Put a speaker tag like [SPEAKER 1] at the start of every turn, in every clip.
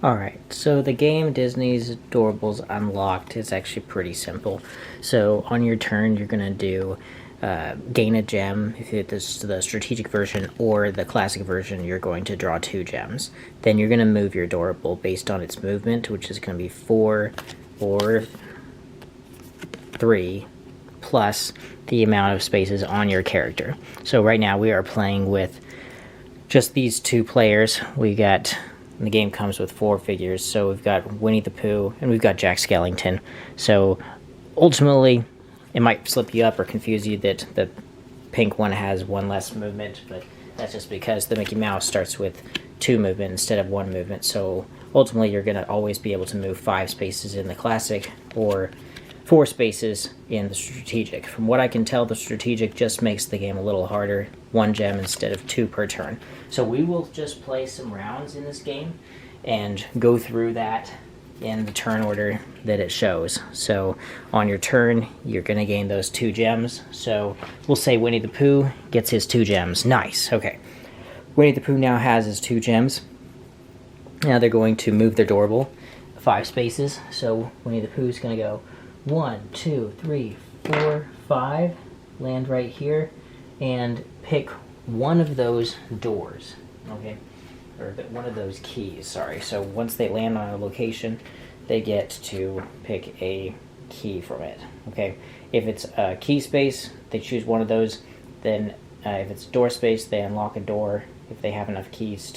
[SPEAKER 1] Alright, so the game Disney's Doorables Unlocked is actually pretty simple. So on your turn, you're going to do gain a gem. If it's the strategic version or the classic version, you're going to draw 2 gems. Then you're going to move your Doorable based on its movement, which is going to be 4 or 3 plus the amount of spaces on your character. So right now we are playing with just these 2 players. We got... The game comes with 4 figures, so we've got Winnie the Pooh and we've got Jack Skellington. So ultimately, it might slip you up or confuse you that the pink one has 1 less movement, but that's just because the Mickey Mouse starts with 2 movement instead of 1 movement. So ultimately, you're going to always be able to move 5 spaces in the classic or 4 spaces in the strategic. From what I can tell, the strategic just makes the game a little harder. 1 gem instead of 2 per turn. So we will just play some rounds in this game and go through that in the turn order that it shows. So on your turn, you're going to gain those 2 gems. So we'll say Winnie the Pooh gets his 2 gems. Nice. Okay. Winnie the Pooh now has his 2 gems. Now they're going to move their Doorable 5 spaces. So Winnie the Pooh's going to go 1, 2, 3, 4, 5. Land right here. And pick one of those doors, okay, or one of those keys, sorry. So once they land on a location, they get to pick a key from it, okay. If it's a key space, they choose one of those. Then if it's door space, they unlock a door. If they have enough keys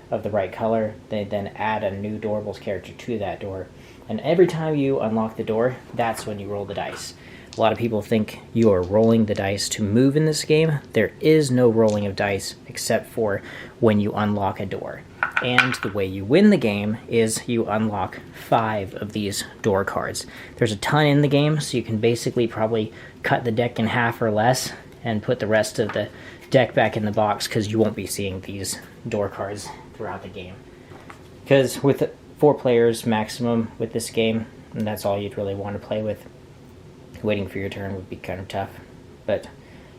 [SPEAKER 1] of the right color, they then add a new Doorables character to that door. And every time you unlock the door, that's when you roll the dice. A lot of people think you are rolling the dice to move in this game. There is no rolling of dice except for when you unlock a door. And the way you win the game is you unlock 5 of these door cards. There's a ton in the game, so you can basically probably cut the deck in half or less and put the rest of the deck back in the box because you won't be seeing these door cards throughout the game. Because with 4 players maximum with this game, and that's all you'd really want to play with, waiting for your turn would be kind of tough. But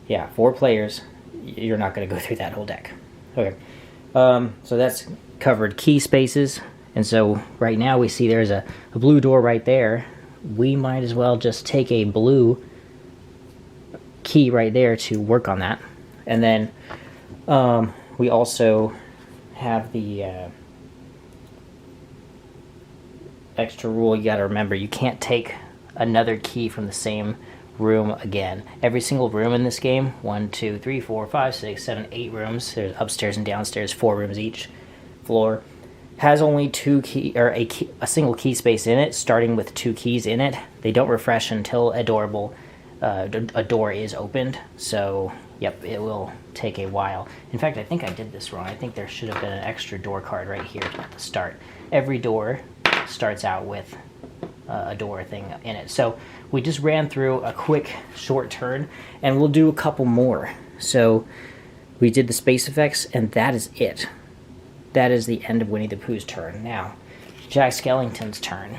[SPEAKER 1] yeah, 4 players, you're not going to go through that whole deck. Okay, so that's covered key spaces. And so right now we see there's a blue door right there. We might as well just take a blue key right there to work on that. And then we also have the extra rule you got to remember. You can't take another key from the same room again. Every single room in this game, 1, 2, 3, 4, 5, 6, 7, 8 rooms, there's upstairs and downstairs, 4 rooms each floor, has only 2 key, or a single key space in it, starting with 2 keys in it. They don't refresh until a door is opened. So yep, it will take a while. In fact, I think I did this wrong. I think there should have been an extra door card right here at the start. Every door starts out with a door thing in it. So we just ran through a quick short turn, and we'll do a couple more. So we did the space effects, and that is it. That is the end of Winnie the Pooh's turn. Now, Jack Skellington's turn.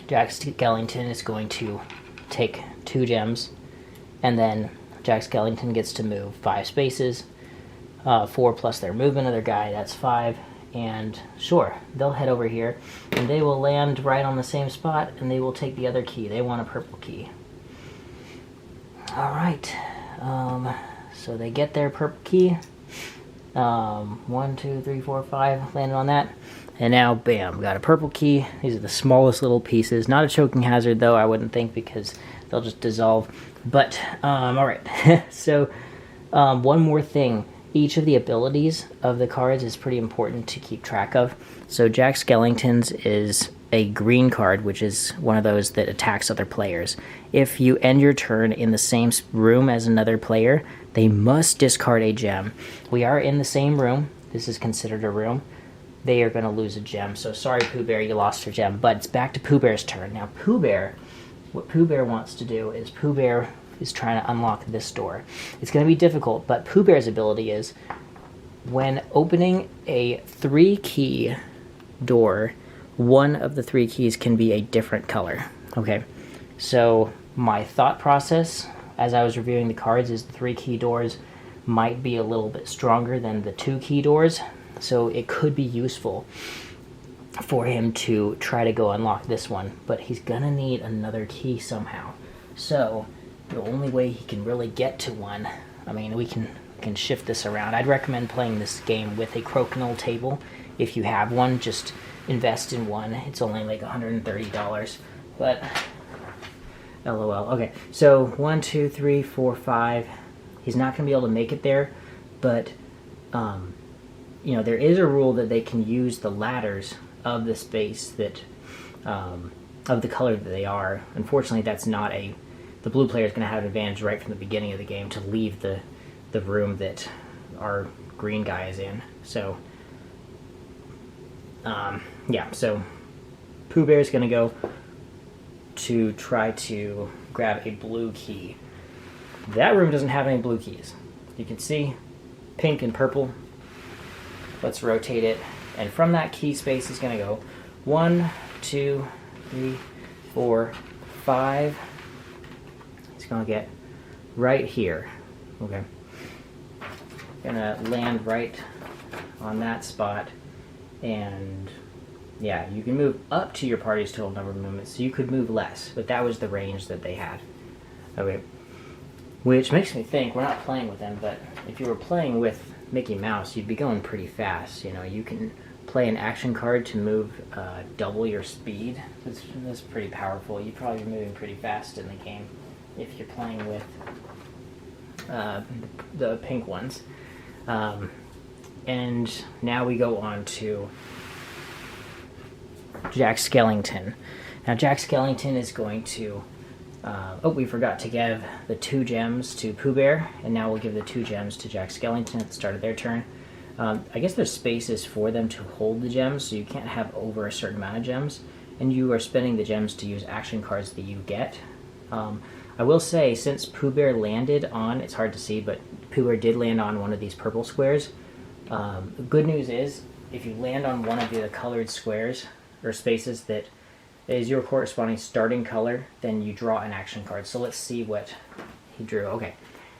[SPEAKER 1] Jack Skellington is going to take 2 gems, and then Jack Skellington gets to move 5 spaces, 4 plus their movement of their guy, that's 5. And sure, they'll head over here, and they will land right on the same spot, and they will take the other key. They want a purple key. All right, so they get their purple key. 1, 2, 3, 4, 5, landed on that. And now, bam, got a purple key. These are the smallest little pieces. Not a choking hazard, though, I wouldn't think, because they'll just dissolve. But, all right, so one more thing. Each of the abilities of the cards is pretty important to keep track of. So Jack Skellington's is a green card, which is one of those that attacks other players. If you end your turn in the same room as another player, they must discard a gem. We are in the same room. This is considered a room. They are going to lose a gem. So sorry, Pooh Bear, you lost your gem. But it's back to Pooh Bear's turn. Now, Pooh Bear, what Pooh Bear wants to do is Pooh Bear is trying to unlock this door. It's going to be difficult, but Pooh Bear's ability is when opening a 3-key door, one of the 3 keys can be a different color. Okay, so my thought process as I was reviewing the cards is the 3-key doors might be a little bit stronger than the 2-key doors, so it could be useful for him to try to go unlock this one, but he's gonna need another key somehow. So the only way he can really get to one, I mean, we can shift this around. I'd recommend playing this game with a crokinole table. If you have one, just invest in one. It's only like $130, but LOL. Okay, so 1, 2, 3, 4, 5. He's not going to be able to make it there, but you know, there is a rule that they can use the ladders of the space that of the color that they are. Unfortunately, that's not a. The blue player is going to have an advantage right from the beginning of the game to leave the room that our green guy is in. So yeah, so Pooh Bear is going to go to try to grab a blue key. That room doesn't have any blue keys. You can see pink and purple. Let's rotate it. And from that key space, he's going to go 1, 2, 3, 4, 5. He's going to get right here. Okay. Gonna land right on that spot. And yeah, you can move up to your party's total number of movements, so you could move less, but that was the range that they had. Okay. Which makes me think, we're not playing with them, but if you were playing with Mickey Mouse, you'd be going pretty fast. You know, you can play an action card to move double your speed. That's pretty powerful. You'd probably be moving pretty fast in the game if you're playing with the pink ones. And now we go on to Jack Skellington. Now Jack Skellington is going to... oh, we forgot to give the 2 gems to Pooh Bear, and now we'll give the 2 gems to Jack Skellington at the start of their turn. I guess there's spaces for them to hold the gems, so you can't have over a certain amount of gems, and you are spending the gems to use action cards that you get. I will say, since Pooh Bear landed on, it's hard to see, but Pooh Bear did land on one of these purple squares. The good news is, if you land on one of the colored squares, or spaces that is your corresponding starting color, then you draw an action card. So let's see what he drew. Okay,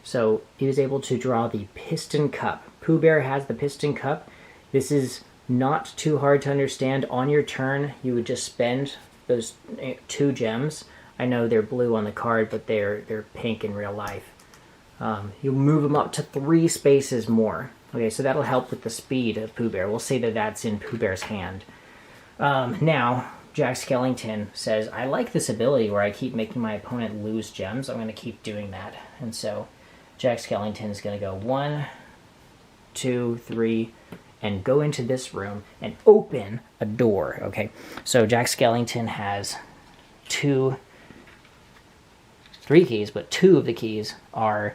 [SPEAKER 1] so he was able to draw the Piston Cup. Pooh Bear has the Piston Cup. This is not too hard to understand. On your turn, you would just spend those 2 gems. I know they're blue on the card, but they're pink in real life. You'll move them up to 3 spaces more. Okay, so that'll help with the speed of Pooh Bear. We'll say that that's in Pooh Bear's hand. Now, Jack Skellington says, I like this ability where I keep making my opponent lose gems. I'm going to keep doing that. And so Jack Skellington is going to go 1, 2, 3, and go into this room and open a door. Okay, so Jack Skellington has 3 keys, but 2 of the keys are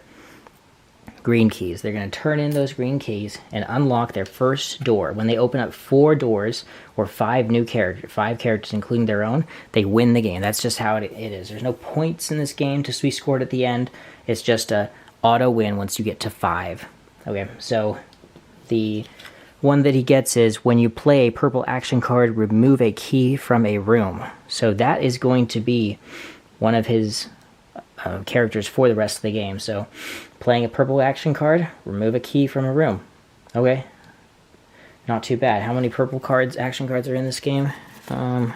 [SPEAKER 1] green keys. They're going to turn in those green keys and unlock their first door. When they open up 4 doors or 5 characters including their own, they win the game. That's just how it is. There's no points in this game to be scored at the end. It's just a auto win once you get to 5. Okay, so the one that he gets is, when you play a purple action card, remove a key from a room. So that is going to be one of his characters for the rest of the game. So playing a purple action card, remove a key from a room. Okay, not too bad. How many purple action cards are in this game? I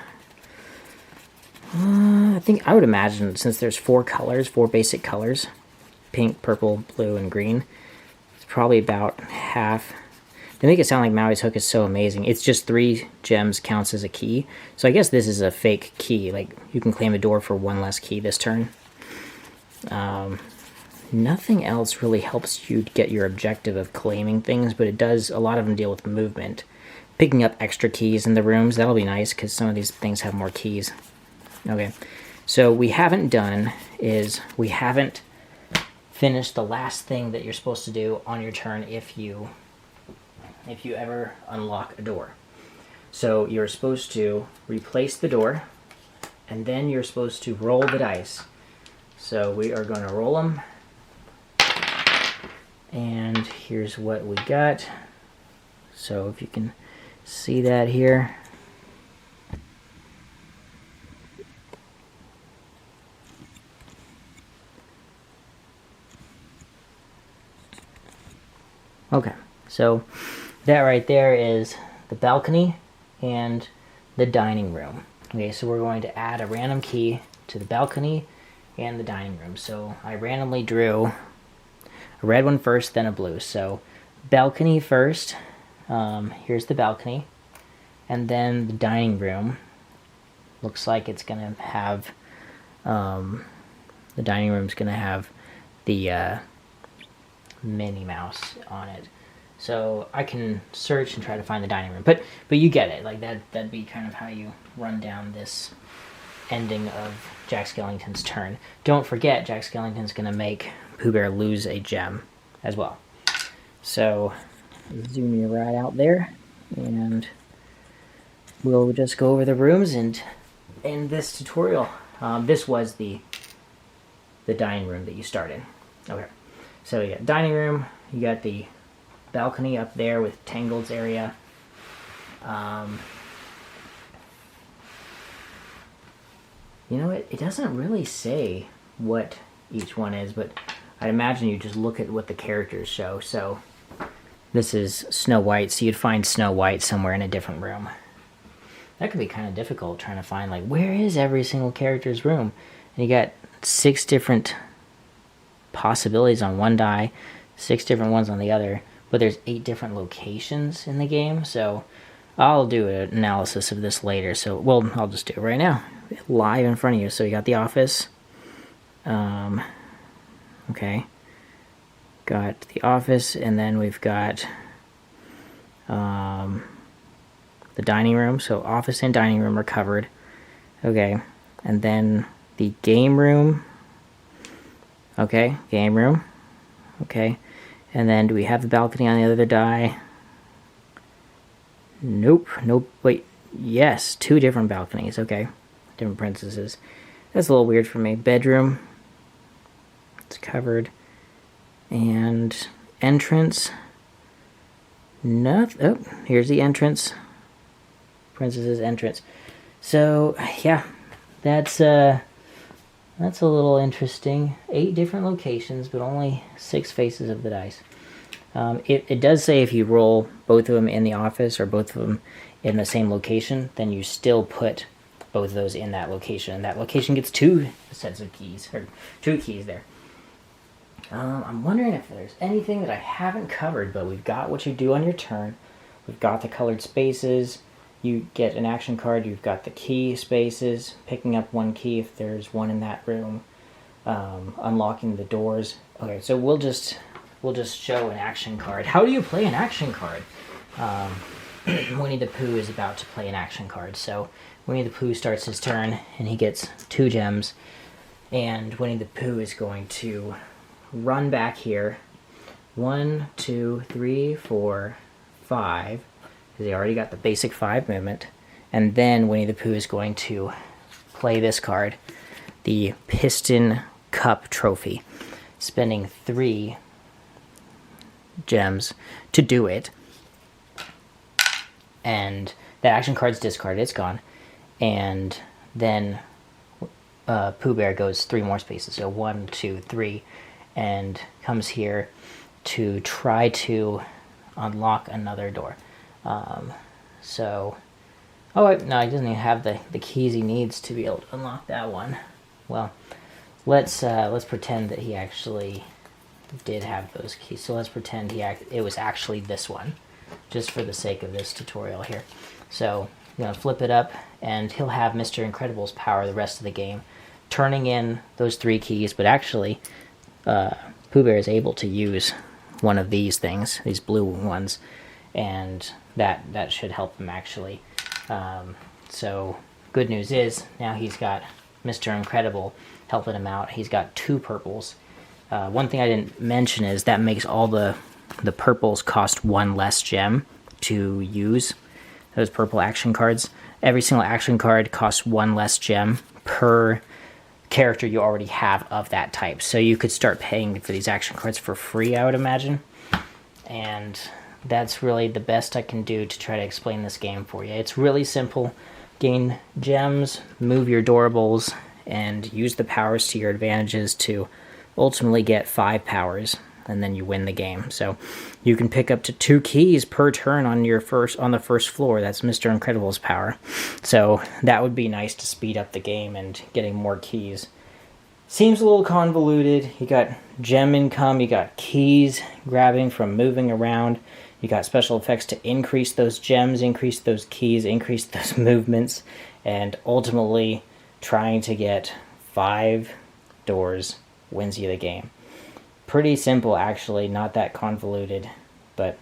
[SPEAKER 1] think, I would imagine, since there's 4 basic colors, pink, purple, blue, and green, it's probably about half. They make it sound like Maui's Hook is so amazing. It's just 3 gems counts as a key. So I guess this is a fake key. Like, you can claim a door for 1 less key this turn. Nothing else really helps you get your objective of claiming things, but it does, a lot of them deal with movement. Picking up extra keys in the rooms, that'll be nice, because some of these things have more keys. Okay, so we haven't done is, we haven't finished the last thing that you're supposed to do on your turn if you ever unlock a door. So you're supposed to replace the door, and then you're supposed to roll the dice. So we are going to roll them. And here's what we got. So if you can see that here. Okay, so that right there is the balcony, and the dining room. Okay, so we're going to add a random key to the balcony and the dining room. So I randomly drew a red one first, then a blue. So balcony first. Here's the balcony. And then the dining room. Looks like it's going to have, the dining room's going to have the Minnie Mouse on it. So I can search and try to find the dining room. But you get it. Like that'd be kind of how you run down this ending of Jack Skellington's turn. Don't forget, Jack Skellington's going to make Pooh Bear lose a gem as well. So zoom you right out there, and we'll just go over the rooms and end this tutorial. This was the dining room that you started. Okay, so you got dining room, you got the balcony up there with Tangled's area. You know, it doesn't really say what each one is, but I'd imagine you just look at what the characters show. So this is Snow White, so you'd find Snow White somewhere in a different room. That could be kind of difficult, trying to find, like, where is every single character's room? And you got 6 different possibilities on one die, 6 different ones on the other, but there's 8 different locations in the game, so I'll do an analysis of this later. So, well, I'll just do it right now, live in front of you. So you got the office. Okay. Got the office, and then we've got the dining room. So office and dining room are covered. Okay. And then the game room. Okay, game room. Okay. And then do we have the balcony on the other die? Nope. Wait. Yes, 2 different balconies. Okay. Different princesses. That's a little weird for me. Bedroom. It's covered. And entrance. Nothing. Oh, here's the entrance. Princess's entrance. So, yeah. That's a little interesting. 8 different locations, but only 6 faces of the dice. It does say if you roll both of them in the office or both of them in the same location, then you still put both of those in that location. And that location gets 2 sets of keys, or 2 keys there. I'm wondering if there's anything that I haven't covered, but we've got what you do on your turn. We've got the colored spaces. You get an action card. You've got the key spaces, picking up 1 key if there's one in that room, unlocking the doors. Okay, so we'll just show an action card. How do you play an action card? Winnie the Pooh is about to play an action card. So Winnie the Pooh starts his turn, and he gets 2 gems. And Winnie the Pooh is going to run back here. 1, 2, 3, 4, 5. Because he already got the basic 5 movement. And then Winnie the Pooh is going to play this card, the Piston Cup Trophy, spending 3 gems to do it. And that action card's discarded, it's gone. And then Pooh Bear goes 3 more spaces, so 1, 2, 3, and comes here to try to unlock another door. Oh wait, no, he doesn't even have the keys he needs to be able to unlock that one. Well, let's pretend that he actually did have those keys. So let's pretend it was actually this one, just for the sake of this tutorial here. So I'm gonna flip it up, and he'll have Mr. Incredible's power the rest of the game, turning in those 3 keys. But actually, Pooh Bear is able to use one of these things, these blue ones, and that should help him actually. So good news is now he's got Mr. Incredible helping him out. He's got 2 purples. One thing I didn't mention is that makes all the purples cost 1 less gem to use. Those purple action cards. Every single action card costs 1 less gem per character you already have of that type. So you could start paying for these action cards for free, I would imagine. And that's really the best I can do to try to explain this game for you. It's really simple. Gain gems, move your Doorables, and use the powers to your advantages to ultimately get 5 powers. and then you win the game. So you can pick up to 2 keys per turn on the first floor. That's Mr. Incredible's power. So that would be nice to speed up the game and getting more keys. Seems a little convoluted. You got gem income, you got keys grabbing from moving around, you got special effects to increase those gems, increase those keys, increase those movements, and ultimately trying to get 5 doors wins you the game. Pretty simple, actually, not that convoluted, but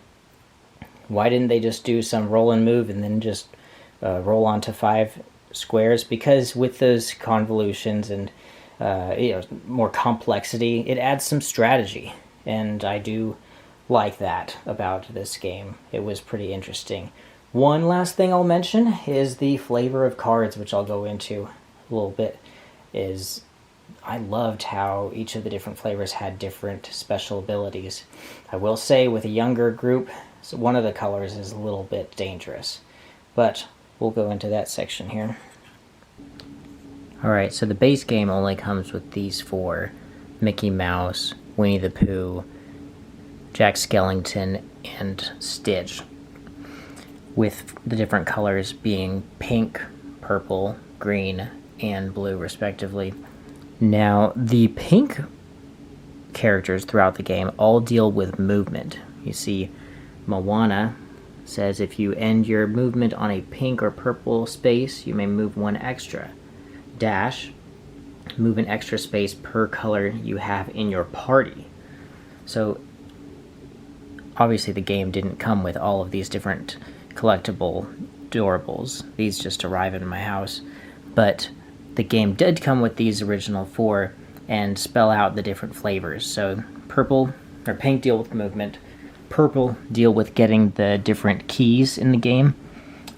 [SPEAKER 1] why didn't they just do some roll and move and then just roll onto 5 squares? Because with those convolutions and more complexity, it adds some strategy, and I do like that about this game. It was pretty interesting. One last thing I'll mention is the flavor of cards, which I'll go into a little bit. I loved how each of the different flavors had different special abilities. I will say with a younger group, one of the colors is a little bit dangerous, but we'll go into that section here. Alright, so the base game only comes with these 4: Mickey Mouse, Winnie the Pooh, Jack Skellington, and Stitch, with the different colors being pink, purple, green, and blue respectively. Now, the pink characters throughout the game all deal with movement. You see, Moana says if you end your movement on a pink or purple space, you may move 1 extra. Dash, move an extra space per color you have in your party. So, obviously the game didn't come with all of these different collectible Doorables. These just arrive in my house. But the game did come with these original 4 and spell out the different flavors. So pink deal with movement, purple deal with getting the different keys in the game.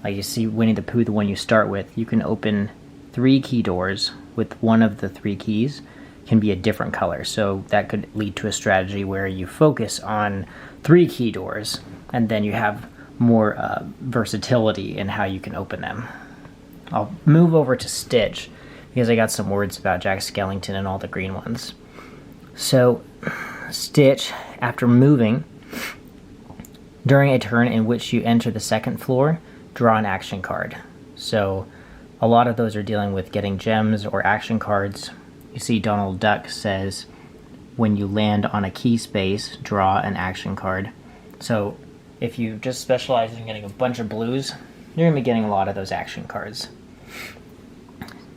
[SPEAKER 1] Like you see Winnie the Pooh, the one you start with, you can open 3 key doors with one of the 3 keys can be a different color. So that could lead to a strategy where you focus on 3 key doors and then you have more versatility in how you can open them. I'll move over to Stitch because I got some words about Jack Skellington and all the green ones. So, Stitch, after moving, during a turn in which you enter the 2nd floor, draw an action card. So, a lot of those are dealing with getting gems or action cards. You see Donald Duck says, when you land on a key space, draw an action card. So, if you just specialize in getting a bunch of blues, you're going to be getting a lot of those action cards.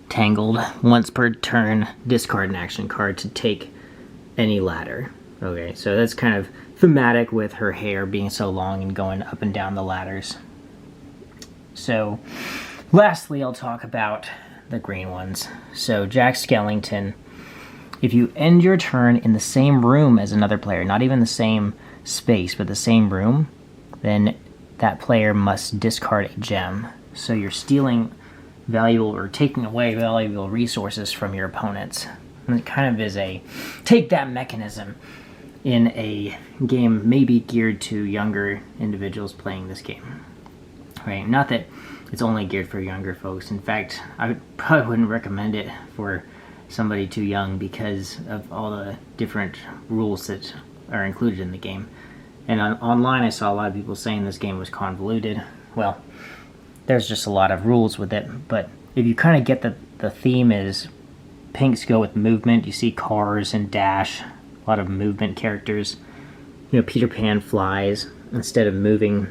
[SPEAKER 1] Tangled, once per turn, discard an action card to take any ladder. Okay, so that's kind of thematic with her hair being so long and going up and down the ladders. So, lastly, I'll talk about the green ones. So, Jack Skellington, if you end your turn in the same room as another player, not even the same space, but the same room, then that player must discard a gem. So you're stealing valuable or taking away valuable resources from your opponents. And it kind of is a take that mechanism in a game maybe geared to younger individuals playing this game. Right? Not that it's only geared for younger folks. In fact, I probably wouldn't recommend it for somebody too young because of all the different rules that are included in the game. And online I saw a lot of people saying this game was convoluted. Well, there's just a lot of rules with it, but if you kind of get the theme is pinks go with movement. You see cars and Dash, a lot of movement characters. You know, Peter Pan flies. Instead of moving,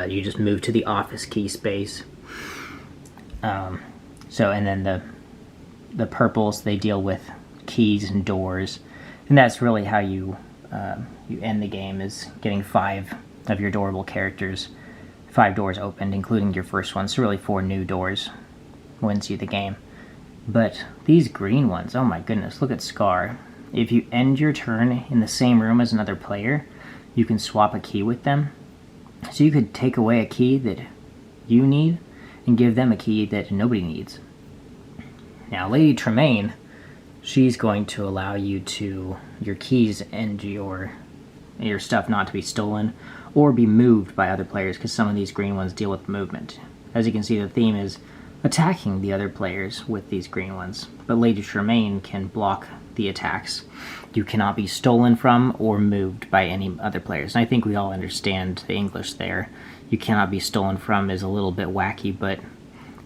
[SPEAKER 1] you just move to the office key space. And then the purples, they deal with keys and doors, and that's really how you end the game, is getting 5 of your Doorable characters, 5 doors opened, including your first one. So really 4 new doors wins you the game. But these green ones, oh my goodness, look at Scar. If you end your turn in the same room as another player, you can swap a key with them. So you could take away a key that you need and give them a key that nobody needs. Now, Lady Tremaine, she's going to allow you to, your keys and your stuff not to be stolen or be moved by other players, because some of these green ones deal with movement. As you can see, the theme is attacking the other players with these green ones, but Lady Tremaine can block the attacks. You cannot be stolen from or moved by any other players. And I think we all understand the English there. You cannot be stolen from is a little bit wacky, but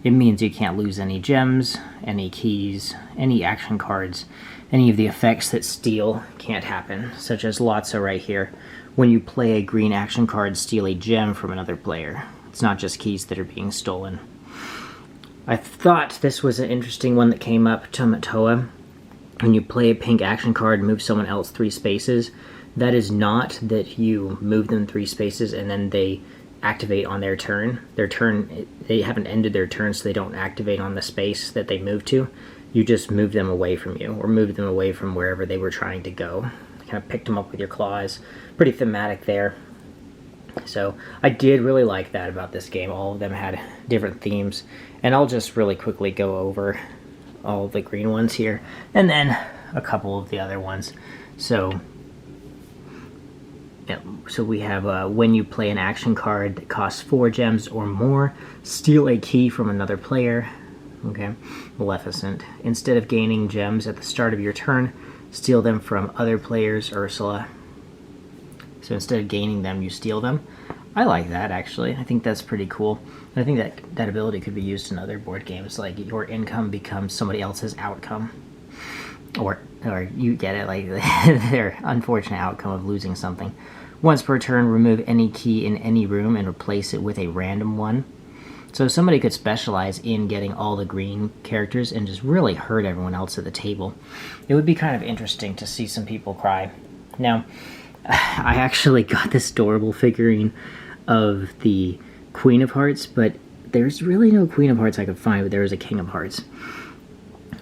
[SPEAKER 1] it means you can't lose any gems, any keys, any action cards, any of the effects that steal can't happen, such as Lotso right here. When you play a green action card, steal a gem from another player. It's not just keys that are being stolen. I thought this was an interesting one that came up, Tamatoa. When you play a pink action card, move someone else 3 spaces. That is not that you move them 3 spaces and then they activate on their turn. They haven't ended their turn, so they don't activate on the space that they move to. You just move them away from you, or move them away from wherever they were trying to go. Kind of picked them up with your claws. Pretty thematic there. So I did really like that about this game. All of them had different themes, and I'll just really quickly go over all of the green ones here, and then a couple of the other ones. So we have when you play an action card that costs 4 gems or more, steal a key from another player. Okay, Maleficent. Instead of gaining gems at the start of your turn, steal them from other players, Ursula. So instead of gaining them, you steal them. I like that, actually. I think that's pretty cool. I think that ability could be used in other board games, like your income becomes somebody else's outcome. Or you get it, like their unfortunate outcome of losing something. Once per turn, remove any key in any room and replace it with a random one. So somebody could specialize in getting all the green characters and just really hurt everyone else at the table. It would be kind of interesting to see some people cry. Now, I actually got this Doorable figurine of the Queen of Hearts, but there's really no Queen of Hearts I could find, but there is a King of Hearts.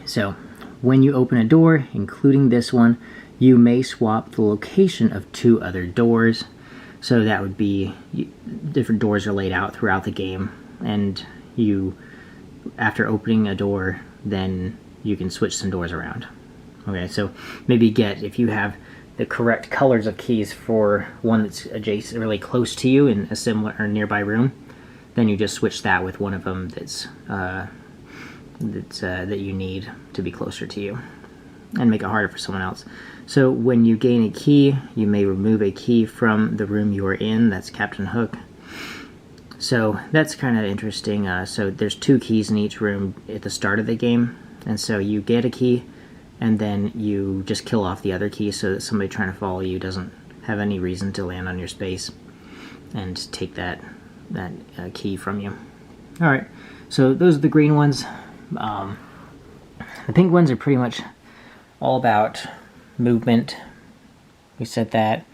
[SPEAKER 1] So, when you open a door, including this one, you may swap the location of 2 other doors. So that would be, different doors are laid out throughout the game, and you, after opening a door, then you can switch some doors around. Okay, so maybe if you have the correct colors of keys for one that's adjacent, really close to you in a similar or nearby room, then you just switch that with one of them that you need to be closer to you, and make it harder for someone else. So when you gain a key, you may remove a key from the room you are in. That's Captain Hook. So that's kind of interesting. So there's 2 keys in each room at the start of the game, and so you get a key, and then you just kill off the other key so that somebody trying to follow you doesn't have any reason to land on your space and take that key from you. Alright, so those are the green ones. The pink ones are pretty much all about movement. We said that.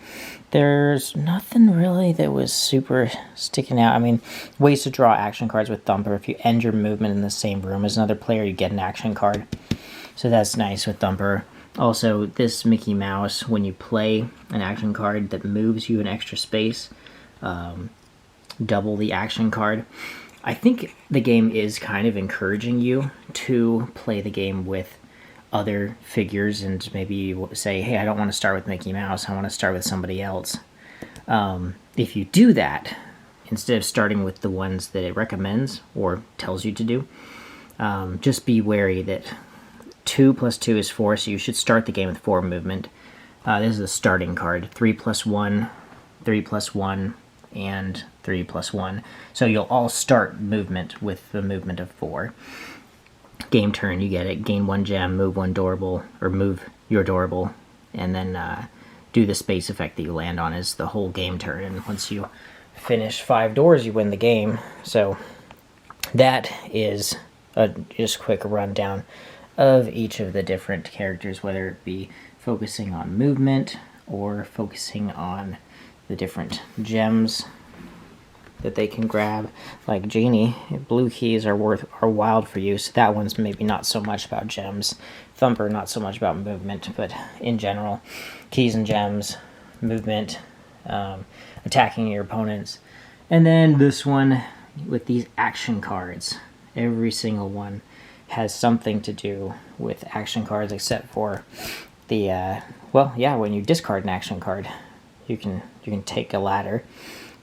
[SPEAKER 1] There's nothing really that was super sticking out. I mean, ways to draw action cards with Thumper. If you end your movement in the same room as another player, you get an action card. So that's nice with Thumper. Also, this Mickey Mouse, when you play an action card that moves you an extra space, double the action card. I think the game is kind of encouraging you to play the game with other figures and maybe say, hey, I don't want to start with Mickey Mouse, I want to start with somebody else. If you do that, instead of starting with the ones that it recommends or tells you to do, just be wary that 2 plus 2 is 4, so you should start the game with 4 movement. This is a starting card. 3 plus 1, 3 plus 1, and 3 plus 1. So you'll all start movement with the movement of 4. Game turn, you get it. Gain 1 gem, move 1 Doorable, or move your Doorable, and then do the space effect that you land on is the whole game turn. And once you finish 5 doors, you win the game. So that is a just quick rundown of each of the different characters, whether it be focusing on movement or focusing on the different gems that they can grab. Like Genie, blue keys are wild for you, so that one's maybe not so much about gems. Thumper, not so much about movement, but in general, keys and gems, movement, attacking your opponents. And then this one with these action cards. Every single one has something to do with action cards, except for the when you discard an action card, you can take a ladder.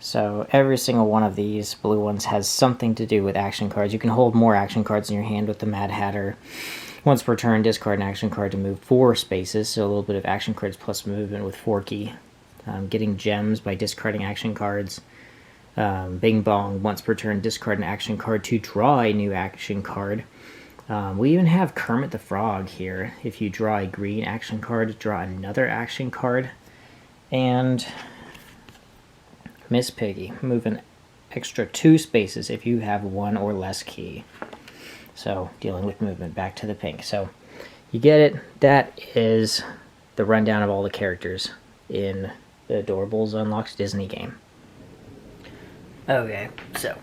[SPEAKER 1] So every single one of these blue ones has something to do with action cards. You can hold more action cards in your hand with the Mad Hatter. Once per turn, discard an action card to move 4 spaces, so a little bit of action cards plus movement with Forky. Getting gems by discarding action cards. Bing Bong, once per turn, discard an action card to draw a new action card. We even have Kermit the Frog here. If you draw a green action card, draw another action card. And Miss Piggy, move an extra 2 spaces if you have 1 or less key. So, dealing with movement, back to the pink. So, you get it. That is the rundown of all the characters in the Doorables Unlocks Disney game. Okay, so,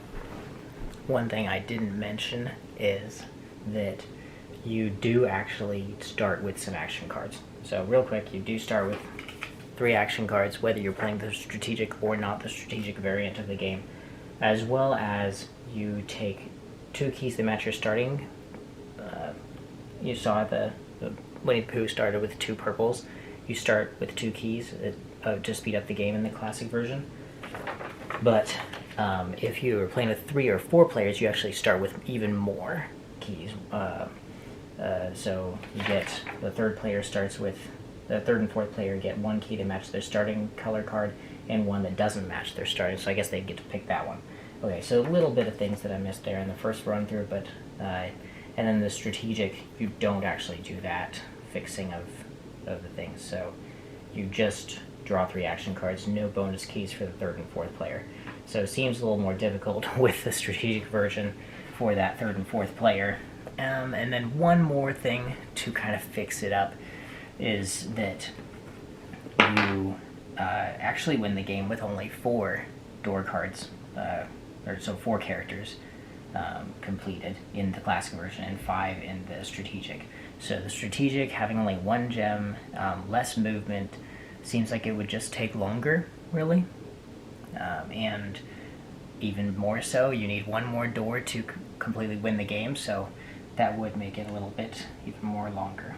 [SPEAKER 1] one thing I didn't mention is that you do actually start with some action cards. So, real quick, you do start with 3 action cards, whether you're playing the strategic or not the strategic variant of the game, as well as you take 2 keys that match your starting. You saw the Winnie the Pooh started with 2 purples. You start with 2 keys to speed up the game in the classic version. But if you are playing with 3 or 4 players, you actually start with even more keys. So you get the third and fourth player get 1 key to match their starting color card and 1 that doesn't match their starting. So I guess they get to pick that one. Okay, so a little bit of things that I missed there in the first run through, but and then the strategic, you don't actually do that fixing of the things. So you just draw 3 action cards, no bonus keys for the third and fourth player. So it seems a little more difficult with the strategic version for that third and fourth player. And then one more thing to kind of fix it up is that you actually win the game with only 4 door cards, or so 4 characters completed in the classic version and 5 in the strategic. So the strategic, having only 1 gem, less movement, seems like it would just take longer, really. And even more so, you need 1 more door to completely win the game, so that would make it a little bit even more longer.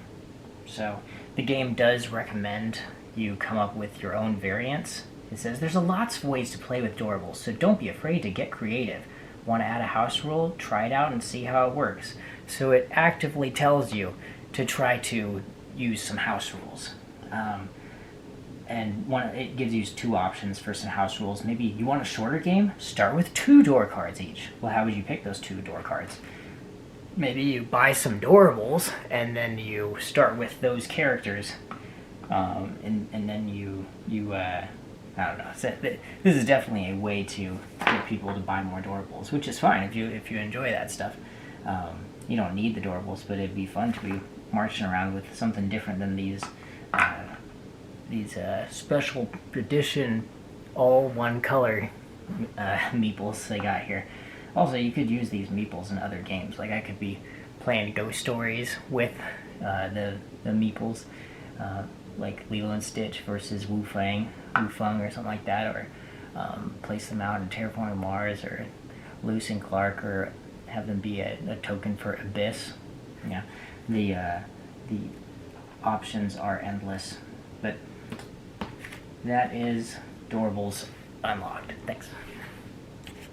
[SPEAKER 1] So the game does recommend you come up with your own variants. It says there's lots of ways to play with Doorables, so don't be afraid to get creative. Want to add a house rule? Try it out and see how it works. So it actively tells you to try to use some house rules. And it gives you 2 options for some house rules. Maybe you want a shorter game? Start with 2 door cards each. Well, how would you pick those 2 door cards? Maybe you buy some Doorables, and then you start with those characters, and then you I don't know. So this is definitely a way to get people to buy more Doorables, which is fine if you enjoy that stuff. You don't need the Doorables, but it'd be fun to be marching around with something different than these special edition all one color meeples they got here. Also, you could use these meeples in other games. Like I could be playing Ghost Stories with the meeples, like Lilo and Stitch versus Wu Feng or something like that, or place them out in Terraforming Mars, or Lewis and Clark, or have them be a token for Abyss. Yeah, the options are endless, but that is Doorables Unlocked. Thanks.